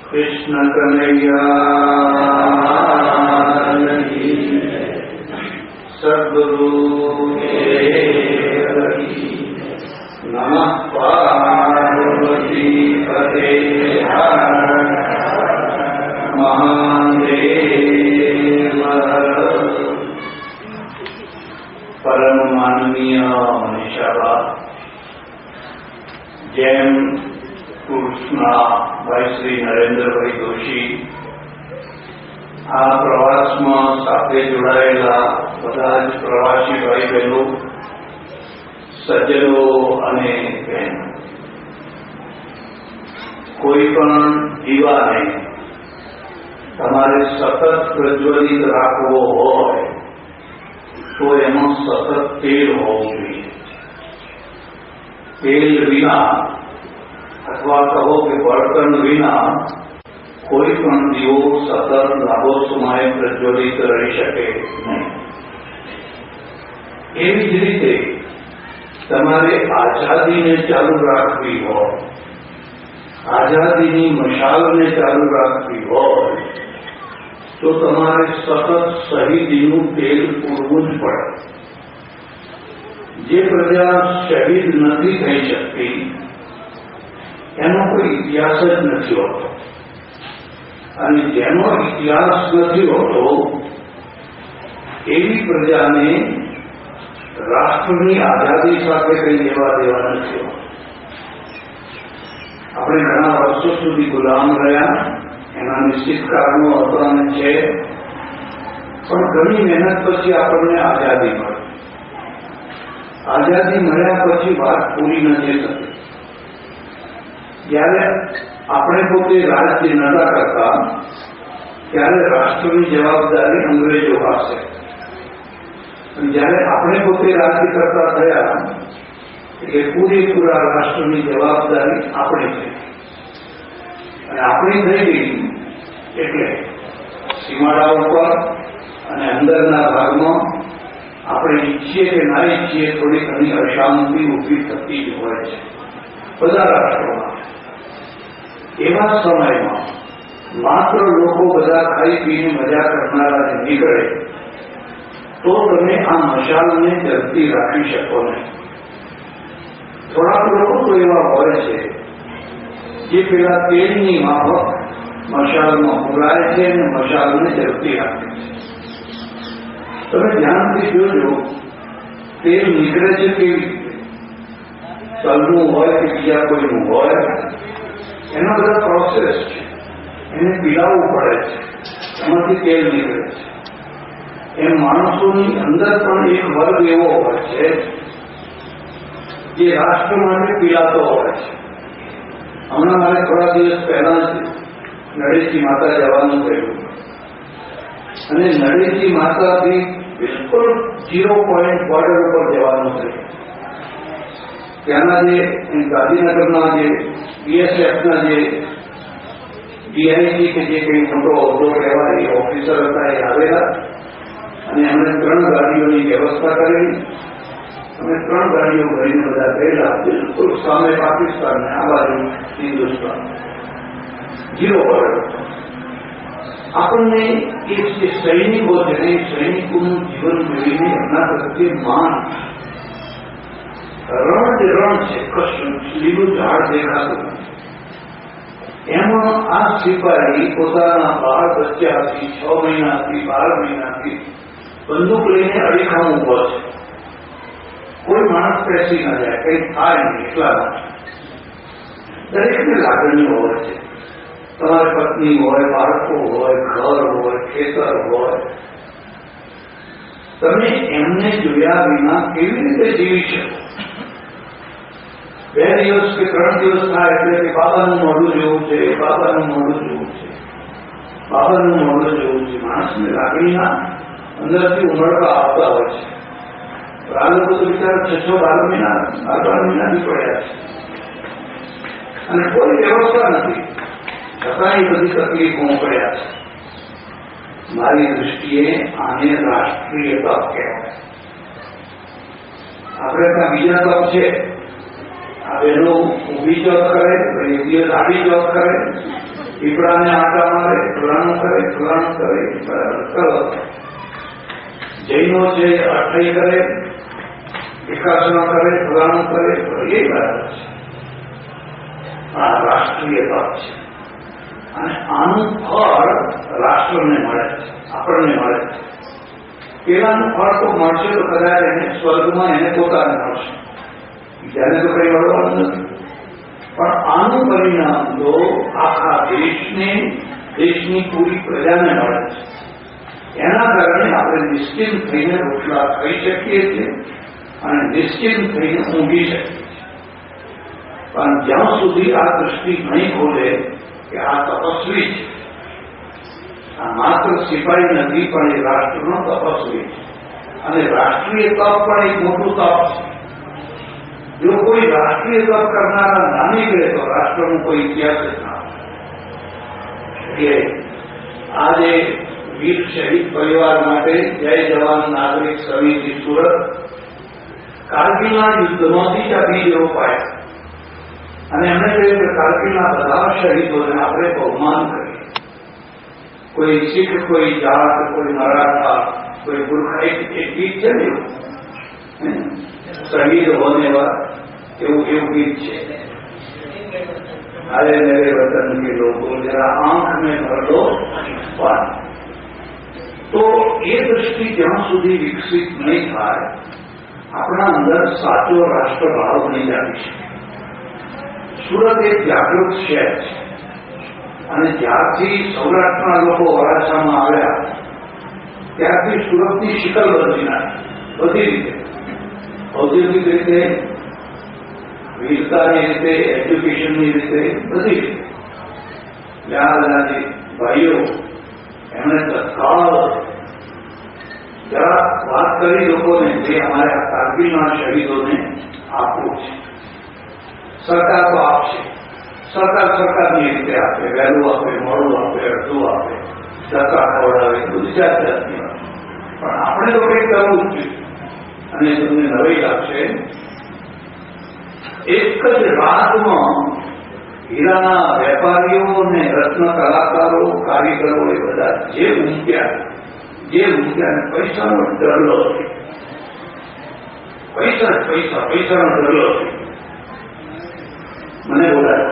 कृष्ण कन्हैया सद्गुरु नमः पार्वती पते महादेव। परम माननीय मनीषा જેમ ટૂર્સના ભાઈ શ્રી નરેન્દ્રભાઈ દોશી આ પ્રવાસમાં સાથે જોડાયેલા બધા જ પ્રવાસી ભાઈ બહેનો, સજ્જનો અને બહેનો, કોઈ પણ દીવાને તમારે સતત પ્રજ્વલિત રાખવો હોય તો એમાં સતત તેલ હોવું જોઈએ. તેલ વિના અથવા કહો કે બળતણ વિના કોઈ પણ દીવો સતત લાંબો સમય પ્રજ્વલિત રહી શકે નહીં. એવી જ રીતે તમારે આઝાદીને ચાલુ રાખવી હોય, આઝાદીની મશાલને ચાલુ રાખવી હોય તો તમારે સતત શહીદીનું તેલ પૂરવું જ પડે. જે પ્રજા શહીદ નથી થઈ શકતી એનો કોઈ ઇતિહાસ જ નથી હોતો, અને જેનો ઇતિહાસ નથી હોતો એવી પ્રજાને રાષ્ટ્રની આઝાદી સાથે કંઈ લેવા દેવા નથી હોતો. આપણે ઘણા વર્ષો સુધી ગુલામ રહ્યા, એના નિશ્ચિત કારણો હતા અને છે, પણ ઘણી મહેનત પછી આપણને આઝાદી મળી. આઝાદી મળ્યા પછી વાત પૂરી નથી થતી. જ્યારે આપણે પોતે રાજ્ય નતા કરતા ત્યારે રાષ્ટ્રની જવાબદારી અંગ્રેજો પાસે, અને જ્યારે આપણે પોતે રાજ્ય કરતા થયા એટલે પૂરેપૂરા રાષ્ટ્રની જવાબદારી આપણી થઈ, અને આપણી થઈ ગઈ એટલે સીમાડા ઉપર અને અંદરના ભાગમાં આપણે ઈચ્છીએ કે ના ઈચ્છીએ થોડી ઘણી અશાંતિ ઊભી થતી જ હોય છે બધા રાષ્ટ્રોમાં. એવા સમયમાં માત્ર લોકો બધા ખાઈ પીને મજા કરનારા નીકળે તો તમે આ મશાલને જલતી રાખી શકો નહીં. થોડાક લોકો તો એવા હોય છે જે પેલા તેલની માફક મશાલમાં પુરાય છે અને મશાલને જલતી રાખે છે. તમે ધ્યાનથી જોજો તેલ નીકળે છે કેવી રીતે. તલનું હોય કે બીજા કોઈનું હોય, એના બધા પ્રોસેસ છે, એને પીલાવવું પડે છે, એમાંથી તેલ નીકળે છે. એમ માણસોની અંદર પણ એક વર્ગ એવો હોય છે જે રાષ્ટ્ર માટે પીલાતો હોય છે. હમણાં મારે થોડા દિવસ પહેલા જ નળેજી માતા જવાનું થયું, અને નળેજી માતાથી બિલકુલ 0 પોઈન્ટ બોર્ડર ઉપર જવાનું થયું. ત્યાંના જે ગાંધીનગરના જે બીએસએફના જે ડીઆઈજી કે જે કંઈ મોટો હોદ્દો કહેવાય એ ઓફિસર હતા, એ આવેલા અને એમણે 3 ગાડીઓની વ્યવસ્થા કરેલી. અમે 3 ગાડીઓ ભરીને બધા ગયેલા, બિલકુલ સામે પાકિસ્તાન ને આ બાજુ હિન્દુસ્તાન, 0 બોર્ડર. આપણને એ જે સૈનિકો છે ને, સૈનિકોનું જીવન જોઈને એમના પ્રત્યે માન, રણ જ રણ છે, કશું લીલું ઝાડ દેખાતું નથી. એમાં આ સિપાહી પોતાના બાળ બચ્ચાથી 6 મહિનાથી 12 મહિનાથી બંદૂક લઈને અડીખામ ઉભો છે. કોઈ માણસ બેસી ના જાય, કંઈ થાય નહીં એટલા માટે. દરેકને લાગણીઓ હોય છે. તમારે પત્ની હોય, બાળકો હોય, ઘર હોય, ખેતર હોય. તમે એમને જોયા વિના કેવી રીતે જીવી શકો? 2 દિવસ કે 3 દિવસ થાય એટલે કે બાબાનું મોઢું જેવું છે, બાબાનું મોઢું જેવું છે, બાબાનું મોઢું જેવું છે. માણસની લાગણીના અંદરથી ઉમળકા આવતા હોય છે. આ લોકો તો બિચારા 6-12 મહિના 12 મહિનાથી પડ્યા છે, અને કોઈ વ્યવસ્થા નથી, છતાં એ બધી તકલીફો પડ્યા છે. મારી દૃષ્ટિએ આને રાષ્ટ્રીય તપ કહેવાય. આપણે ત્યાં બીજા તપ છે, આ બહેનો ઊભી જોબ કરે, ભાઈ દિવસ આડી જોબ કરે, પીપળાને આટા મારે, ફલાણું કરે, બરાબર કરો. જૈનો છે અઠાઈ કરે, વિકાસના કરે, ફલાણું કરે, એ બરાબર છે. આ રાષ્ટ્રીયતા છે અને આનું ફળ રાષ્ટ્રને મળે છે, આપણને મળે છે. પેલાનું ફળ તો મળશે તો કદાચ એને સ્વર્ગમાં એને પોતાને મળશે, બીજાને તો કઈ મળવાનું નથી. પણ આનું પરિણામ તો આખા દેશની પૂરી પ્રજાને મળે છે. એના કારણે આપણે નિશ્ચિંત થઈને રોટલા ખાઈ શકીએ છીએ અને નિશ્ચિંત થઈને ઊંઘી શકીએ છીએ. પણ જ્યાં સુધી આ દૃષ્ટિ નહીં ખોલે કે આ તપસ્વી છે, આ માત્ર સિપાહી નથી પણ એ રાષ્ટ્રનો તપસ્વી છે અને રાષ્ટ્રીય તપ પણ એક મોટું તપ છે. જો કોઈ રાષ્ટ્રીય તપ કરનારા ના નીકળે તો રાષ્ટ્રનો કોઈ ઇતિહાસ જ ના હોય. આજે વીર શહીદ પરિવાર માટે જય જવાન નાગરિક સમિતિ સુરત કારગિલના યુદ્ધમાંથી જ આ બીજ રોપાયા અને એમણે કહ્યું કે કારગિલના બધા શહીદોને આપણે બહુમાન કરીએ. કોઈ શીખ, કોઈ જાત, કોઈ મરાઠા, કોઈ ગુરખા, એક ગીત છે ને શહીદ હોને વાળા, એવું ગીત છે. अरे मेरे वतन के लोगों जरा आंख में भर लो पानी. तो ये दृष्टि ज्યાં સુધી વિકસિત નહીં થાય આપણા અંદર સાચો રાષ્ટ્રભાવ નહીં જામી શકે. સુરત એક જાગૃત શહેર છે અને જ્યારથી સૌરાષ્ટ્રના લોકો વરાછામાં આવ્યા ત્યારથી સુરતની શિકલ બદલી નાખી, બધી રીતે, ઔદ્યોગિક રીતે, વીરતાની રીતે, એજ્યુકેશનની રીતે, બધી રીતે. જ્યાં ભાઈઓ એમણે તત્કાળ જરા વાત કરી લોકોને જે અમારે આ કારગિલના શહીદોને આપવું છે. સરકાર તો આપશે, સરકારની રીતે આપે, વહેલું આપે, મોડું આપે, અડધું આપે, ધક્કા ખવડાવે, બધી જાત જાતની વાત. પણ આપણે તો કંઈક કરવું જ જોઈએ. અને તમને નવાઈ લાગશે, એક જ રાતમાં હીરાના વેપારીઓ અને રત્ન કલાકારો, કારીગરો એ બધા જે મૂક્યા પૈસાનો ડરલો છે. પૈસાનો ડરલો છે. મને બોલાય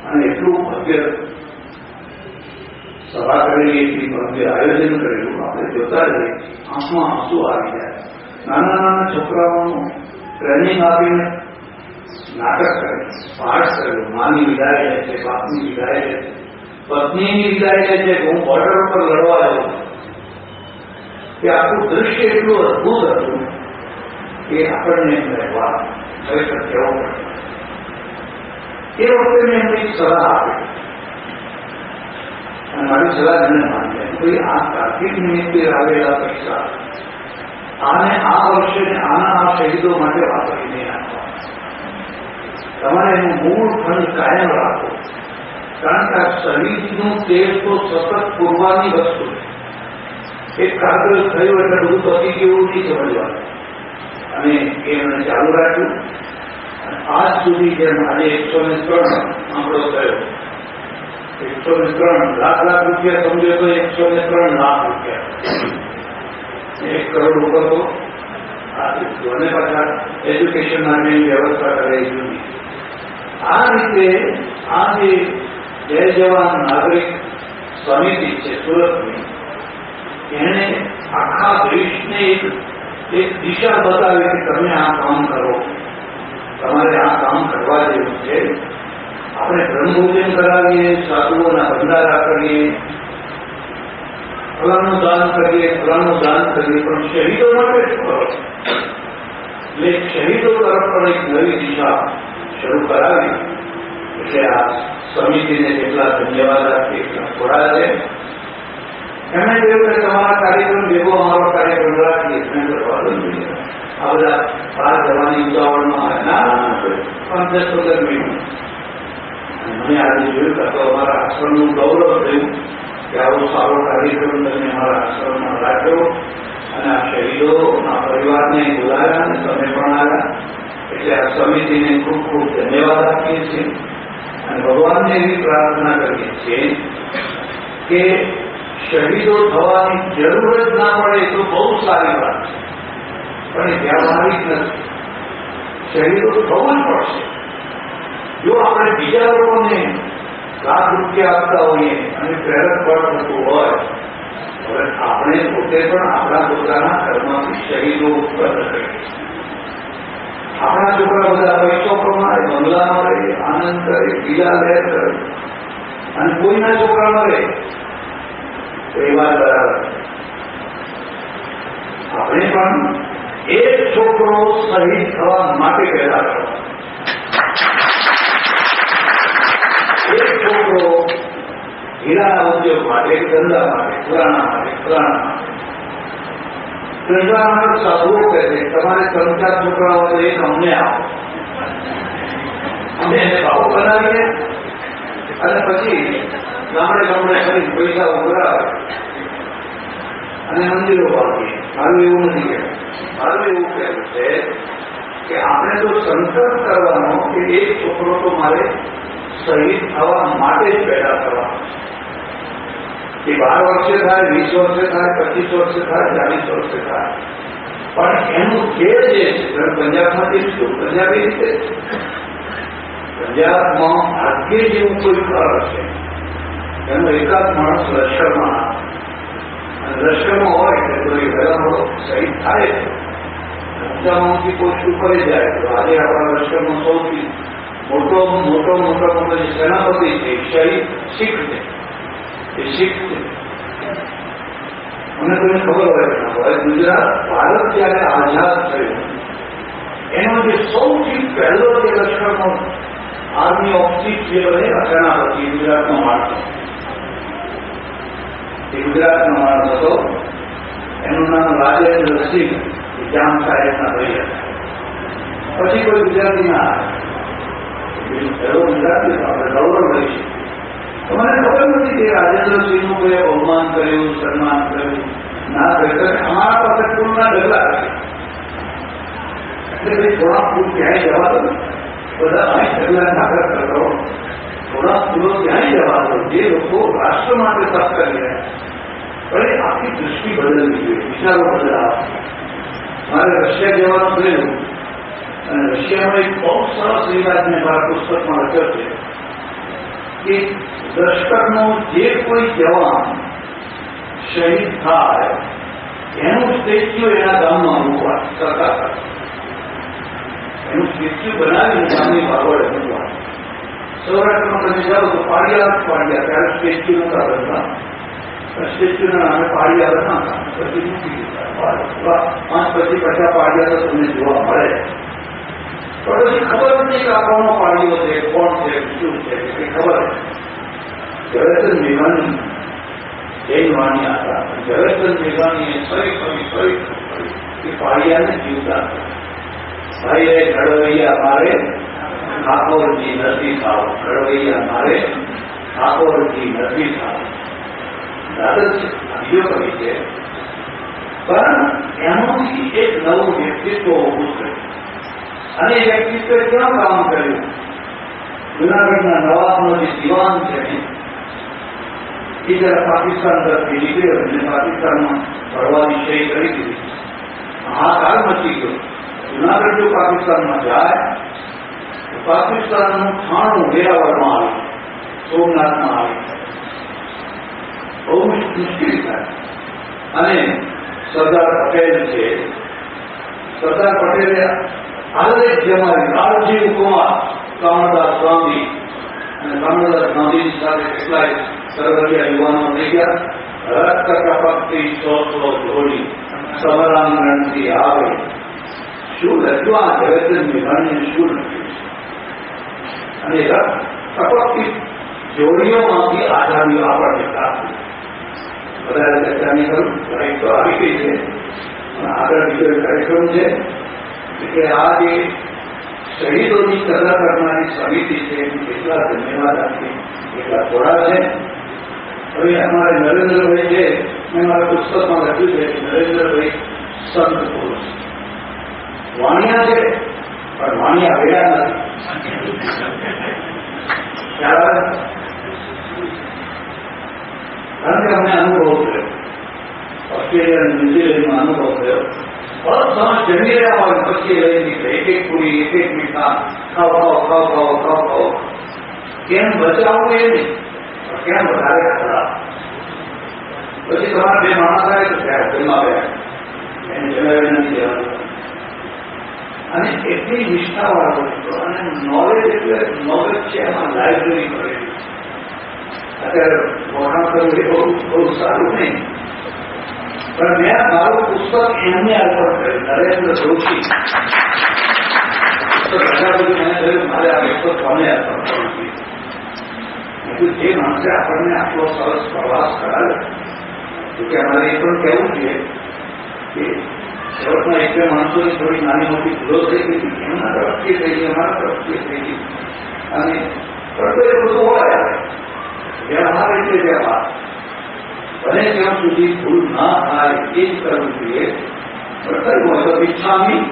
અને એટલું ભવ્ય સભા કરેલી, એટલી ભવ્ય આયોજન કરેલું આપણે જોતા રહીએ, આંખમાં આંસુ આવી જાય. નાના છોકરાઓનું ટ્રેનિંગ આપીને નાટક કરે, પાઠ કર્યું, માની વિદાય લે છે, બાપની વિદાય લે છે, પત્નીની વિદાય લે છે, હું બોર્ડર પર લડવા જાઉં. કે આખું દૃશ્ય એટલું અદભુત હતું કે આપણને એમ રહેવા ખરેખર કહેવું પડે. એ વખતે મેં એમને એક સલાહ આપી અને મારી સલાહ એને માની ભાઈ આ કાર્તિક નિમિત્તે આવેલા પૈસા આને આ વર્ષે આના આ શહીદો માટે વાપરી નહીં આપવા. તમારે એનું મૂળ ફંડ કાયમ રાખો, કારણ કે આ શહીદનું તેલ તો સતત પૂરવાની વસ્તુ છે. એક કાગળ થયું એટલે બધું પતી ગયું નહીં સમજવાનું. અને એ એમણે ચાલુ રાખ્યું. આજ સુધી જેમ આજે 103 આંકડો થયો, 103 લાખ રૂપિયા સમજો તો 103 લાખ રૂપિયા, 1 કરોડ ઉપર તો અને પાછા એજ્યુકેશન માટેની વ્યવસ્થા કરાઈ જુદી. આ રીતે આ જે જય જવાન નાગરિક સમિતિ છે સુરતની, એને આખા દેશને એક દિશા બતાવી કે તમે આ કામ કરો, તમારે આ કામ કરવા જેવું છે. આપણે બ્રહ્મભોજન કરાવીએ, સાધુઓના ભંડારા કરીએ, ફલાણું દાન કરીએ, પણ શહીદો માટે શું કરો? એટલે શહીદો તરફ પણ એક નવી દિશા શરૂ કરાવી. એટલે આ સમિતિને જેટલા ધન્યવાદ આપીએ એટલા થોડા છે. એમણે કહ્યું કે તમારા કાર્યક્રમ ભેગો અમારો કાર્યક્રમ રાખીએ, આ બધા બહાર જવાની ઉતાવળમાં ના 5-10 મિનિટ. મને આજે જોયું કે તો અમારા આશ્રમનું ગૌરવ થયું કે આવો સારો કાર્યક્રમ તમે અમારા આશ્રમમાં રાખ્યો અને આ શહીદોના પરિવારને બોલાવ્યા અને તમે પણ આવ્યા. એટલે આ સમિતિને ખૂબ ખૂબ ધન્યવાદ આપીએ છીએ અને ભગવાનને એવી પ્રાર્થના કરીએ છીએ કે શહીદો થવાની જરૂર જ ના પડે તો બહુ સારી વાત છે, પણ એ વ્યાવહારિક નથી. શહીદો થવું જ પડશે. જો આપણે બીજા લોકોને લાખ રૂપિયા આપતા હોઈએ અને પ્રેરક બળ થતું હોય, હવે આપણે પોતે પણ આપણા પોતાના કર્મથી શહીદો ઉત્પન્ન કરીએ. આપણા છોકરા બધા પૈસો કમાય, બંગલામાં રહે, આનંદ કરે, પીલા લહેર કરે, અને કોઈના છોકરા મરે તો એ વાત બરાબર. આપણે પણ એક છોકરો શહીદ થવા માટે પેદા કરો. એક છોકરો હીરાના ઉદ્યોગ માટે, ધંધા માટે, પુરાણા માટે, પુરાણા માટે. સાધુઓ કહે છે તમારે 3-4 છોકરાઓ એક અમને આપો, અમે એને ભાવ બનાવીએ અને પછી ગામડે ગામડે ફરી પૈસા ઉભરાવે અને મંદિરો બાંધીએ. મારું એવું નથી કહેવું. મારું એવું કહેવું છે કે આપણે તો સંકલ્પ કરવાનો કે એક છોકરો તો મારે શહીદ થવા માટે જ પેદા થવાનો. એ 12 વર્ષે થાય, 20 વર્ષે થાય, 25 વર્ષે થાય, 40 વર્ષે થાય, પણ એનું ધ્યેય જે છે, પંજાબમાંથી શું પંજાબી રીતે પંજાબમાં ભાગ્ય જેવું કોઈ ઘર છે, એનો એકાદ માણસ લશ્કરમાં આવે, અને લશ્કરમાં હોય તો એ પહેલા શહીદ થાય છે. ઊંચામાં ઊંચી પોસ્ટ ઉપર જાય તો આજે આપણા લશ્કરમાં સૌથી મોટો જે સેનાપતિ છે શહીદ શીખ છે. એ શીખ છે. મને તમને ખબર હોય કે ના હોય, ગુજરાત ભારત જયારે આઝાદ થયું એનો જે સૌથી પહેલો જે લશ્કરનો આર્મી ઓફ ચીફ જે બને સેનાપતિ ગુજરાતનો માણસ, એ ગુજરાતનો માણસ હતો. એનું નામ રાજેન્દ્રસિંહ જામ સાહેબના ભાઈ હતા. પછી કોઈ ગુજરાતી ના આવે, પહેલો ગુજરાતી આપણે ગૌરવ લઈશું. તો મને ખબર નથી કે રાજેન્દ્રસિંહનું કોઈ અવમાન કર્યું, સન્માન કર્યું ના કર્યું. અમારા પાસે ફૂલના ઢગલા કર્યા એટલે ભાઈ થોડા ફૂલ ક્યાંય જવા દો, બધા અહીં ઢગલા નાગર કરો, થોડા ફૂલો ક્યાંય જવા દો. જે લોકો રાષ્ટ્ર માટે તપ કરી રહ્યા, પણ આખી દૃષ્ટિ બદલવી જોઈએ, વિચારો બદલાવા. મારે રશિયા જવાનું થયું અને રશિયામાં એક બહુ સરસ રિવાજ મેં મારા પુસ્તકમાં લખ્યો છે કે લશ્કરનો જે કોઈ જવાન શહીદ થાય એનું સ્ટેચ્યુ એના ગામમાં મૂકવા, સરકાર એનું સ્ટેચ્યુ બનાવીને ગામની બાબડે મૂકવા. સૌરાષ્ટ્રમાં તમે જાઓ તો પાડિયા ત્યારે સ્ટેચ્યુ નતા બનતા, સ્ટેચ્યુના નામે પાડિયા બનાવતા, પછી મૂકી દીધા. 5 પછી 50 પાડિયા તો તમને જોવા મળે, પણ પછી ખબર નથી કે આ કોનો પાડિયો છે, કોણ છે, શું છે, એ ખબર નથી. ઝવેરચંદ મેઘાણી જૈન વાણિયા હતા. ઝવેરચંદ મેઘાણીએ ફરી એ પાડિયાને જીવતા ભાઈ, એ ઘડવૈયા મારે ઠાકોરજી નથી થાવ, ઘડવૈયા મારે ઠાકોરજી નથી થાવ. બીજો કવિ છે, પણ એમાંથી એક નવું વ્યક્તિત્વ ઉભું થયું. અને એ વ્યક્તિત્વ ક્યાં કામ કર્યું? જુનાગઢના નવાબનો જે દિવાન છે ને, એ જરા પાકિસ્તાન તરફથી નીકળ્યો અને પાકિસ્તાનમાં ભરવાની સહી કરી દીધી. હાહાકાર મચી ગયો. જુનાગઢ જો પાકિસ્તાનમાં જાય તો પાકિસ્તાનનું થાણું વેરાવળમાં આવ્યું, સોમનાથમાં આવ્યું, બહુ મુશ્કેલી થાય. અને સરદાર પટેલ છે, સરદાર પટેલે આલેખ જમાવી, રાજીવ કુમાર, કામદાસ ગાંધી, અને કામદાસ ગાંધીની સાથે કેટલાય સરગરિયા યુવાનો થઈ ગયા. રક્ત ટપકતી 100 જોડી સમરાંગણથી આવે. શું લખ્યું આ ઝવેરચંદ મેઘાણીએ, શું લખ્યું? અને રક્ત ટપકતી જોડીઓમાંથી આઝાદીઓ આપણને પ્રાપ્ત. વધારે ચર્ચા નહીં કરું, લાઈટ તો આવી ગઈ છે. આગળ બીજો કાર્યક્રમ છે કે આ જે શહીદોની કદર કરનારી સમિતિ છે એની કેટલા ધન્યવાદ આપીએ, કેટલા થોડા છે. હવે અમારે નરેન્દ્રભાઈ છે, મેં મારા પુસ્તકમાં લખ્યું છે કે નરેન્દ્રભાઈ સંત પુરુષ વાણિયા છે, પણ વાણિયા વેડા નથી. 4 કારણ કે અમને અનુભવ થયો, ઓસ્ટ્રેલિયા અને ન્યુઝીલેન્ડમાં અનુભવ થયો. બસ જમી રહ્યા હોય પછી લઈ નીકળે, એક એક પૂરી, એક એક મીઠા, ખાવ ખાવ ખાવ ખાવ ખાવ ખાવ. કેમ બચાવવું એ નહીં, કેમ વધારે ખરાબ. પછી તમારા બે માણસ આવે તો ત્યાં જમાવ્યા, એને જમાવી નથી દેવાનું. અને એટલી નિષ્ઠાવાળો હતો. અને નોલેજ એટલે નોલેજ છે, એમાં લાઇબ્રેરી કરેલી. અત્યારે વખાણ કરવું એ બહુ સારું નહીં, પણ મેં મારું પુસ્તક એમને અર્પણ કર્યું, નરેન્દ્ર જોશી પુસ્તક રજા બધું મને કહ્યું મારે આ પુસ્તક કોને અર્પણ કરવું જોઈએ. જે માણસે આપણને આટલો સરસ પ્રવાસ કરાવ્યો, કે અમારે એ પણ કહેવું જોઈએ કે શરૂઆતમાં એક બે માણસોની થોડી નાની મોટી ભૂલો થઈ ગઈ, એમના તરફથી થઈ ગઈ, અમારા તરફથી થઈ ગઈ. અને કરતો એ બધું હોય વ્યવહાર એટલે વ્યવહાર, બને ત્યાં સુધી ભૂલ ના થાય એ જ કરવું જોઈએ. પણ કરવું હોય તો વિચ્છામી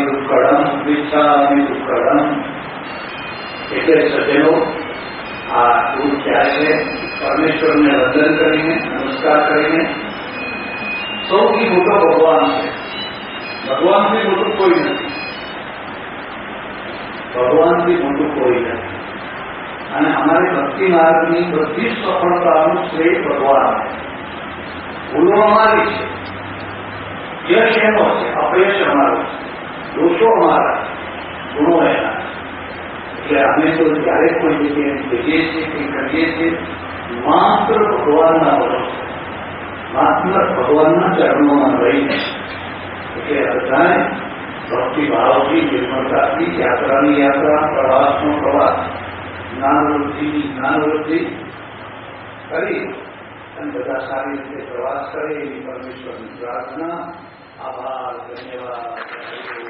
દુક્કડમ, વિચ્છામી દુક્કડમ. એટલે સજ્જનો આ દૂર ક્યારે છે પરમેશ્વરને વંદન કરીને, નમસ્કાર કરીને. સૌથી મોટો ભગવાન છે, ભગવાનથી મોટું કોઈ નથી, ભગવાનથી મોટું કોઈ નથી. અને અમારી ભક્તિ માર્ગની બધી સફળતાનું શ્રેય ભગવાન. ભૂલો અમારી છે, યશ એનો છે, અપયશ અમારું છે, દોષો અમારા, ગુણો એના. એટલે અમે તો જ્યારે કોઈ જગ્યાએ જઈએ છીએ કે કરીએ છીએ માત્ર ભગવાનના ભરોસે, માત્ર ભગવાનના ચરણોમાં રહીને. એટલે બધાને ભક્તિ ભાવથી, નિર્મળતાથી યાત્રાની યાત્રા, પ્રવાસનો પ્રવાસ, જ્ઞાનવૃદ્ધિની જ્ઞાનવૃદ્ધિ કરી અને બધા સારી રીતે પ્રવાસ કરે એવી પરમેશ્વરની પ્રાર્થના. આભાર, ધન્યવાદ.